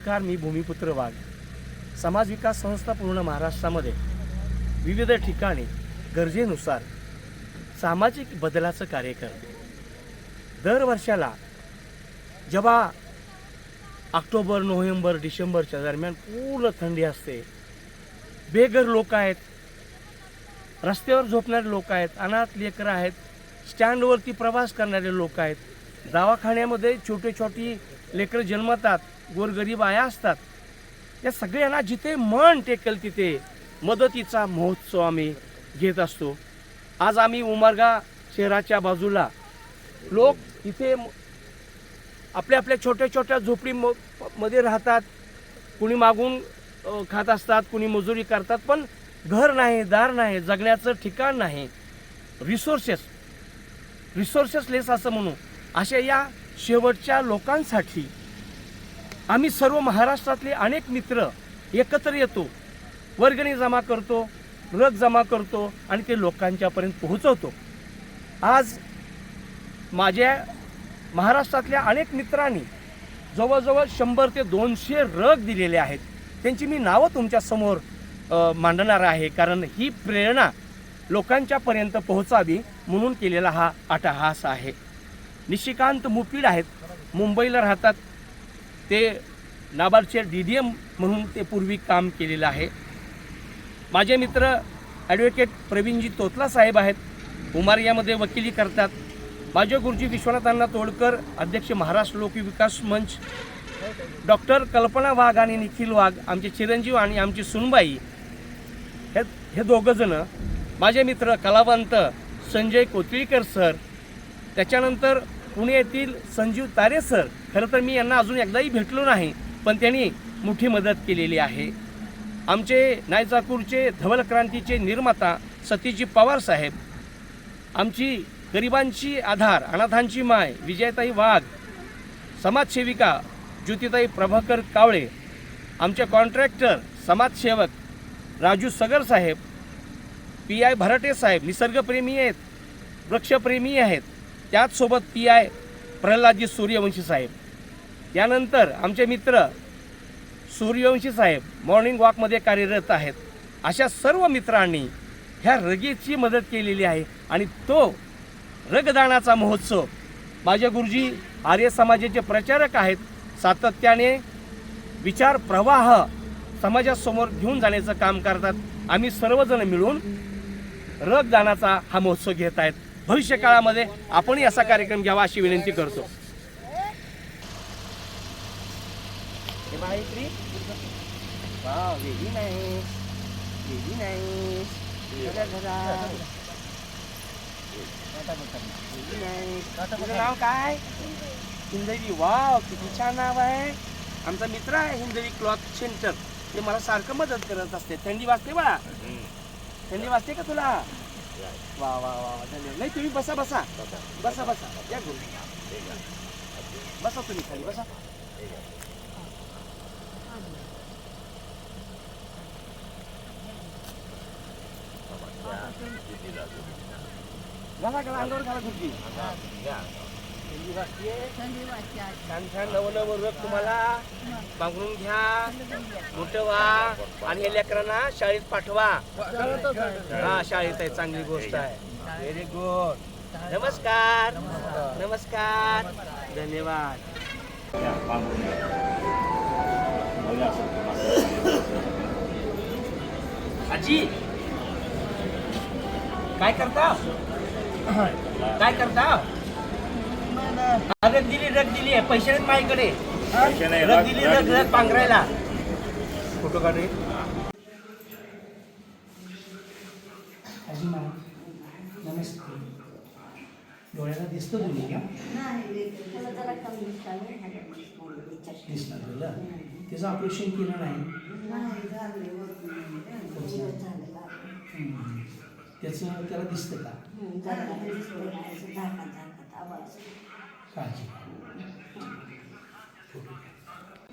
नमस्कार, मी भूमिपुत्र वाघ. समाज विकास संस्था पूर्ण महाराष्ट्रामध्ये विविध ठिकाणी गरजेनुसार सामाजिक बदलाचं कार्य करते. दरवर्षाला जेव्हा ऑक्टोबर, नोव्हेंबर, डिसेंबरच्या दरम्यान पूर्ण थंडी असते, बेघर लोक आहेत, रस्त्यावर झोपणारे लोक आहेत, अनाथ लेकरं आहेत, स्टँडवरती प्रवास करणारे लोक आहेत, दवाखान्यामध्ये छोटी छोटी लेकरं जन्मतात, गोरगरीब आया असतात. या सगळ्यांना जिथे मन टेकेल तिथे मदतीचा महोत्सव आम्ही घेत असतो. आज आम्ही उमरगा शहराच्या बाजूला लोक इथे आपल्या आपल्या छोट्या छोट्या झोपडीमध्ये राहतात. कुणी मागून खात असतात, कुणी मजुरी करतात, पण घर नाही, दार नाही, जगण्याचं ठिकाण नाही, रिसोर्सेसलेस असं म्हणू. अशा या शेवटच्या लोकांसाठी आम्ही सर्व महाराष्ट्रातले अनेक मित्र एकत्र येतो, वर्गणी जमा करतो, रग जमा करतो आणि ते लोकांच्यापर्यंत पोहोचवतो. आज माझ्या महाराष्ट्रातल्या अनेक मित्रांनी जवळजवळ 100 ते 200 रग दिलेले आहेत. त्यांची मी नावं तुमच्यासमोर मांडणार आहे, कारण ही प्रेरणा लोकांच्यापर्यंत पोहोचावी म्हणून केलेला हा अट्टहास आहे. निशिकांत मुपीड आहेत, मुंबईला राहतात. ते नाबार्डचे DDM म्हणून ते पूर्वी काम केलेलं आहे. माझे मित्र ॲडव्होकेट प्रवीणजी तोतला साहेब आहेत, उमारियामध्ये वकिली करतात. माझे गुरुजी विश्वनाथ अण्णा तोडकर, अध्यक्ष महाराष्ट्र लोकविकास मंच. डॉक्टर कल्पना वाघ आणि निखिल वाघ आमचे चिरंजीव आणि आमची सुनबाई, हे दोघंजणं माझे मित्र. कलावंत संजय कोतळीकर सर, त्याच्यानंतर पुणे येथील संजीव तारे सर. खरं तर मी यांना अजून एकदाही भेटलो नाही, पण त्यांनी मोठी मदत केलेली आहे. आमचे नायचाकूरचे धवल क्रांतीचे निर्माता सतीजी पवार साहेब, आमची गरिबांची आधार, अनाथांची माय विजयताई वाघ, समाजसेविका ज्योतिताई प्रभाकर कावळे, आमचे कॉन्ट्रॅक्टर समाजसेवक राजू सगर साहेब, PI भराटे साहेब निसर्गप्रेमी आहेत, वृक्षप्रेमी आहेत. त्याचसोबत PI प्रल्हादजी सूर्यवंशी साहेब. यानंतर आमचे मित्र सूर्यवंशी साहेब मॉर्निंग वॉकमध्ये कार्यरत आहेत. अशा सर्व मित्रांनी ह्या रगेची मदत केलेली आहे. आणि तो रगदानाचा महोत्सव माझे गुरुजी आर्य समाजाचे प्रचारक आहेत, सातत्याने विचार प्रवाह समाजासमोर घेऊन जाण्याचं काम करतात. आम्ही सर्वजण मिळून रगदानाचा हा महोत्सव घेत आहेत. भविष्य काळामध्ये आपणही असा कार्यक्रम घ्यावा अशी विनंती करतो. नाव काय? हिंदवी. वाव, किती छान नाव आहे. आमचा मित्र आहे हिंदवी क्लॉथ सेंटर, ते मला सारखं मदत करत असते. थंडी वाजते बाळा? थंडी वाजते का तुला? वा वा वा, धन्यवाद. नाही, तुम्ही बसा बसा बसा बसा, या गुरु बसा, तुम्ही खाली बसा. घाला घाला, अंगावर घाला गुरुजी. थंडी वाजते, छान छान नवं रग तुम्हाला मागून घ्या, मोठं व्हा आणि या लेकरांना शाळेत पाठवा. हा, शाळेत आहे, चांगली गोष्ट आहे. Very good. नमस्कार नमस्कार, धन्यवाद. आजी काय करता? काय करता? रग दिली आहे, पैसे नाहीत माझ्याकडे. रग दिली, रग पांघरायला. फोटो काढे. नमस्ते. डोळ्याला दिसतं तुम्ही का? दिसणार तुला? त्याचं ऑपरेशन केलं नाही? त्याचं त्याला दिसतं का? काळजी.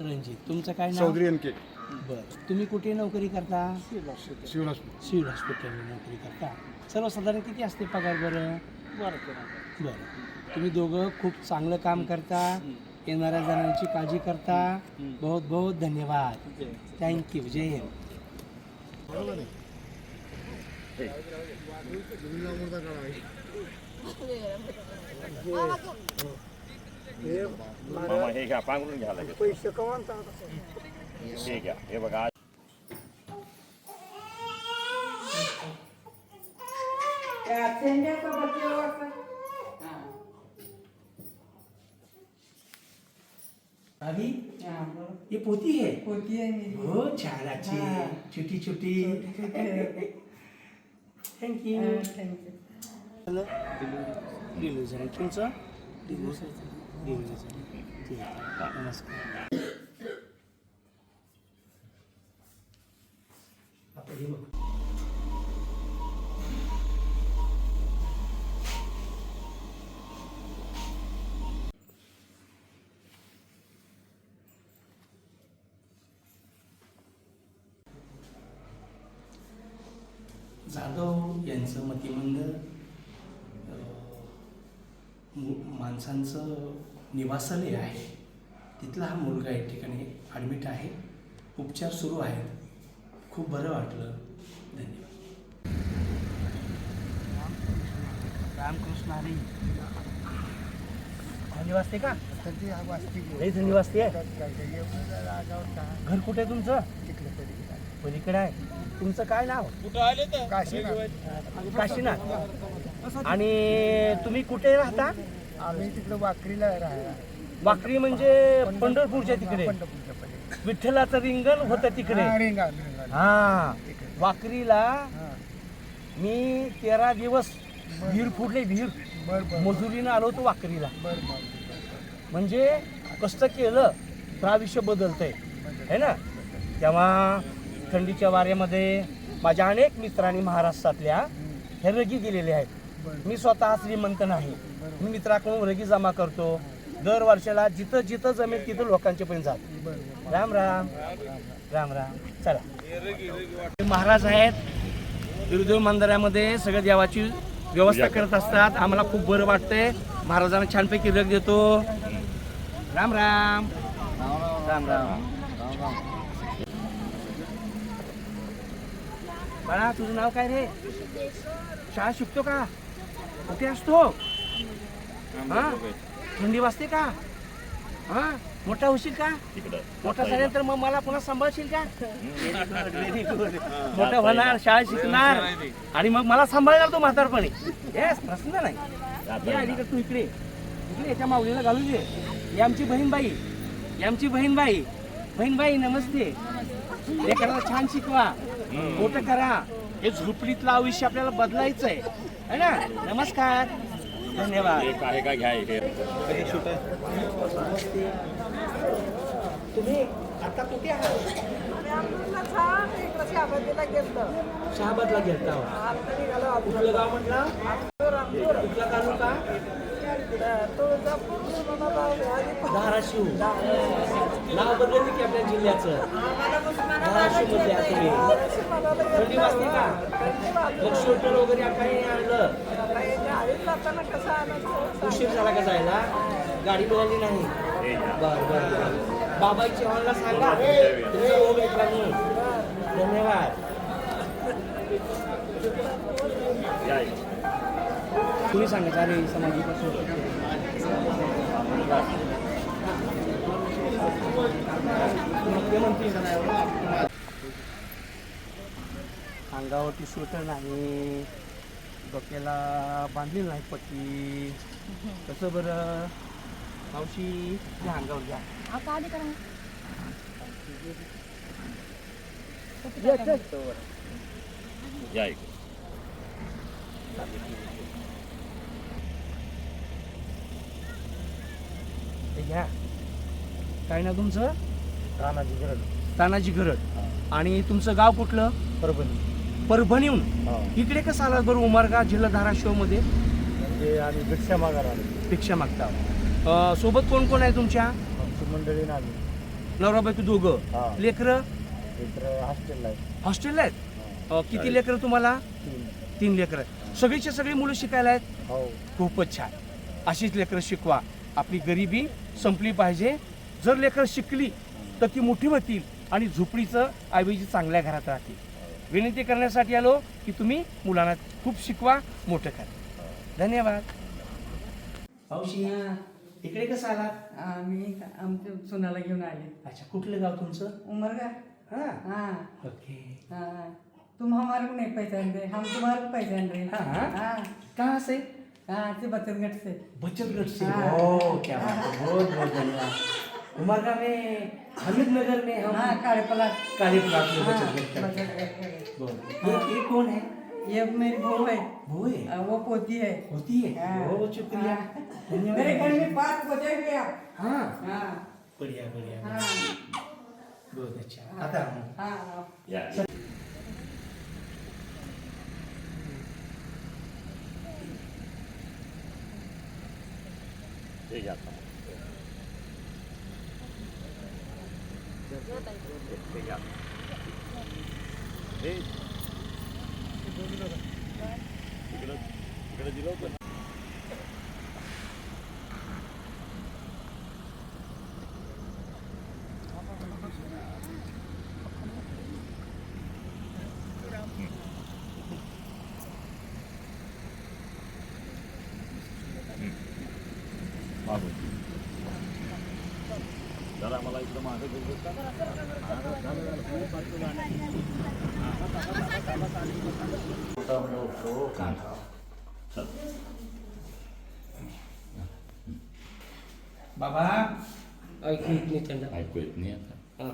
रणजित, तुमचं काय नाव? चौधरी NK. बरं, तुम्ही कुठे नोकरी करता? सिव्हिल हॉस्पिटल नोकरी करता. सर्वसाधारण किती असते पगार? बरं, तुम्ही दोघं खूप चांगलं काम करता. येणाऱ्या जणांची काळजी करता. बहुत बहुत धन्यवाद. थँक्यू. जय हिंद. मामा हे घ्या, पांघरून घ्या लगेच. पैसे कमान हे घ्या, हे बघा. अभी ये पोती है. होती आहे मी हो छान अच्छी छोटी छोटी. थँक्यू. डिलिव्हरी तुमचं डिलिव्हरी ठीक आहे. नमस्कार. आता हे बघ. जाधव यांचं मतिमंद माणसांचं निवासालय आहे. तिथला हा मुलगा एक ठिकाणी ॲडमिट आहे. उपचार सुरू आहेत. खूप बरं वाटलं. धन्यवाद. रामकृष्ण हरी. थंडी वाजते का? लई थंडी वाजते. घर कुठे आहे तुमचं? पलीकडे आहे. तुमचं काय नाव? काशीनाथ. आणि तुम्ही कुठे राहता? आम्ही तिकडे वाकरीला राहायला. वाकरी म्हणजे पंढरपूरच्या तिकडे. विठ्ठलाचं रिंगण होतं तिकडे. हा वाकरीला मी 13 दिवस विहीर फुटले. विहीर मजुरीनं आलो होतो वाकरीला. म्हणजे कष्ट केलं तर आयुष्य बदलतंय है ना. तेव्हा थंडीच्या वाऱ्यामध्ये माझ्या अनेक मित्रांनी महाराष्ट्रातल्या हे रगी दिलेले आहेत. मी स्वतः श्रीमंत नाही. मी मित्राकडून रगी जमा करतो. दर वर्षाला जिथं जिथं जमेल तिथं लोकांचे पण जात. राम राम राम राम. चला. महाराज आहेत गुरुदेव मंदिरामध्ये सगळं देवाची व्यवस्था करत असतात. आम्हाला खूप बरं वाटतंय. महाराजांना छानपैकी रग देतो. राम राम राम राम. बाळा तुझं नाव काय रे? शाळा शिकतो का? कुठे असतो? हा थंडी वाजते का? हा मोठा होशील का? मोठा झाल्यानंतर मग मला पुन्हा सांभाळशील का? Very good. मोठा होणार, शाळा शिकणार आणि मग मला सांभाळणार तो म्हातारपणी. येस प्रश्न नाही. ये अलीकडे तू इकडे इकडे याच्या माऊलीला घालून दे. ही आमची बहीणबाई. ही आमची बहीणबाई. बहीणबाई नमस्ते. लेकराला छान शिकवा. मोठं करा. हे झोपडीतलं आयुष्य आपल्याला बदलायचं आहे ना. नमस्कार. धन्यवाद. काय काय घ्या इथे. तुम्ही आता कुठे आहात? शहाबादला गेलता. कुठलं गाव म्हटलं? कुठला तालुका? धाराशिव. नाव बदलते की आपल्या जिल्ह्याचं? धाराशिव मध्ये तुम्ही. थंडी वाजते का? मग स्वेटर वगैरे काही आणलं? उशीर झाला का जायला? गाडी मिळाली नाही. बरं बरं बरं. बाबाईच्या हॉलला सांगा तुमचं ओम ऐकला म्हणून. धन्यवाद. तुम्ही सांगायचं अरे समाधीपासून अंगावरती स्वेटर नाही. डोक्याला बांधलेली नाही पट्टी. कसं बरं मावशी? घ्या अंगावर घ्या. या इकडे. घ्या. काय ना तुमचं? तानाजी गरड. तानाजी गरड. आणि तुमचं गाव कुठलं? परभणी. परभणीहून इकडे कसं आला बरं? उमरगा जिल्हा धाराशिव मध्ये. म्हणजे आम्ही भिक्षा मागायला आलो. भिक्षा मागता. सोबत कोण कोण आहे तुमच्या? मंडळीनं आम्ही. नवरा बायको दोघं. लेकरं हॉस्टेलला आहे. हॉस्टेलला आहेत. किती लेकरं तुम्हाला? 3 लेकरं. सगळीचे सगळी मुलं शिकायला आहेत. हो. खूपच छान. अशीच लेकरं शिकवा. आपली गरिबी संपली पाहिजे. जर लेकरं शिकली तर ती मोठी होतील आणि झोपडीचं ऐवजी चांगल्या घरात राहतील. विनंती करण्यासाठी आलो की तुम्ही मुलांना खूप शिकवा, मोठं करा. धन्यवाद. पावशी इकडे कसं आला? आम्ही आमच्या सोनाला घेऊन आले. अच्छा, कुठलं गाव तुमचं? उमरगा. हां, हाँ ओके. हाँ, तुम हमारे को नहीं पहचान रहे, हम तुम्हारे को पहचान रहे. हाँ. हाँ कहाँ से? हाँ, से बचत गट से. बचत गट से. हाँ. ओह, क्या बात है, बहुत बहुत धन्यवाद. उमरगा में, हमीद नगर में हम हाँ, काले पला. काले प्लाट में हाँ, बचत गट बचत करते हैं. गट. बहुत. ये कौन है? ये मेरी बहू है. वो है, वो पोती है. होती है. हाँ. बहुत शुक्रिया. हाँ. धन्यवाद. मेरे घर में 5 बचे हुए आप. हाँ, हाँ बढ़िया बढ़िया. हाँ बहुत अच्छा. आता हूँ. हाँ. या ठीक आहे. ठीक आहे. हे इकडं दिलं होतं. मागून जरा मला इकडं मागं घेऊन बाबा ऐकू येत नाही त्यांना. ऐकू येत नाही आता. हां.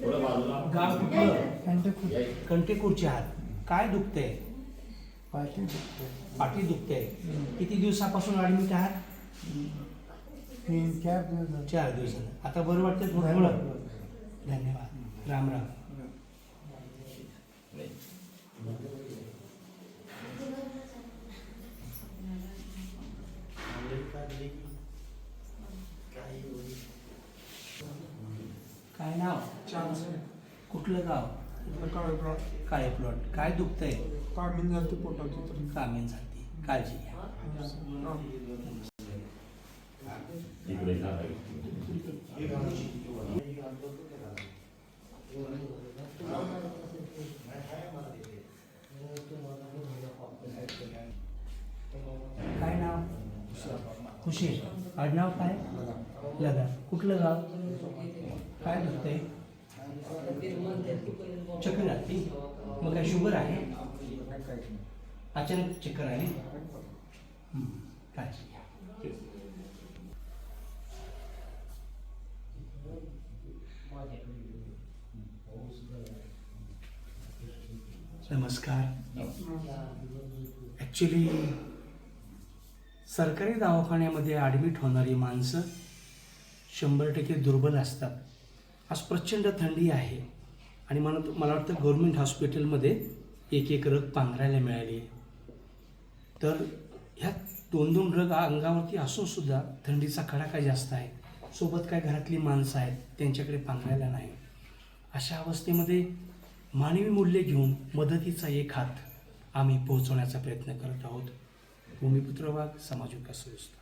थोडं बाजूला गाव कुठलं? कंटेकूरचे आहात. काय दुखतंय? पाठी दुखते. किती दिवसापासून ॲडमिट आहात? 3-4 दिवस 4 दिवसानं. आता बरं वाटतं थोडं? धन्यवाद. राम राम. काय नाव? कुठलं गाव? काळे प्लॉट. काय दुखतंय? कामीन झाली पोटाची तर कामीन झाली. काळजी घ्या. इकडे काय नाव? खुशी. आडनाव काय? लगा. कुठलं गाव? काय दुखतंय? चक्कर आली. मग काय शुगर आहे? अचानक चक्कर आली. काळजी घ्या. नमस्कार. ॲक्च्युली सरकारी दवाखान्यामध्ये ॲडमिट होणारी माणसं 100% दुर्बल असतात. आज प्रचंड थंडी आहे आणि मला वाटतं गव्हर्मेंट हॉस्पिटलमध्ये एक रग पांघरायला मिळाली. तर ह्या 2-2 रग अंगावरती असूनसुद्धा थंडीचा कडाका जास्त आहे. सोबत काय घरातली माणसं आहेत त्यांच्याकडे पांघरायला नाही. अशा अवस्थेमध्ये मानवी मूल्य घेऊन मदतीचा एक हात आम्ही पोहोचवण्याचा प्रयत्न करत आहोत. भूमिपुत्र वाघ, समाज विकास संस्था.